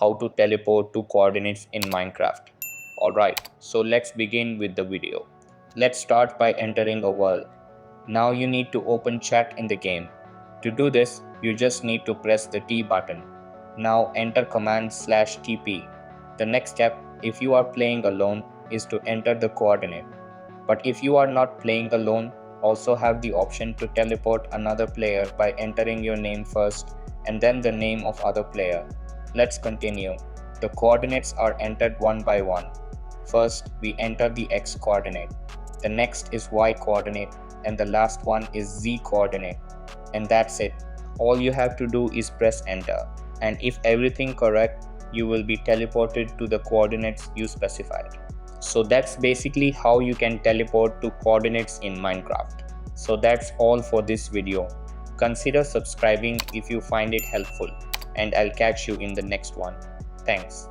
how to teleport to coordinates in Minecraft. Alright, so let's begin with the video. Let's start by entering a world. Now you need to open chat in the game. To do this, you just need to press the T button. Now enter command /TP. The next step, if you are playing alone, is to enter the coordinate. But if you are not playing alone, also have the option to teleport another player by entering your name first and then the name of other player. Let's continue. The coordinates are entered one by one. First, we enter the X coordinate. The next is Y coordinate and the last one is Z coordinate. And that's it. All you have to do is press enter. And if everything correct, you will be teleported to the coordinates you specified. So that's basically how you can teleport to coordinates in Minecraft. So that's all for this video. Consider subscribing if you find it helpful, and I'll catch you in the next one. Thanks.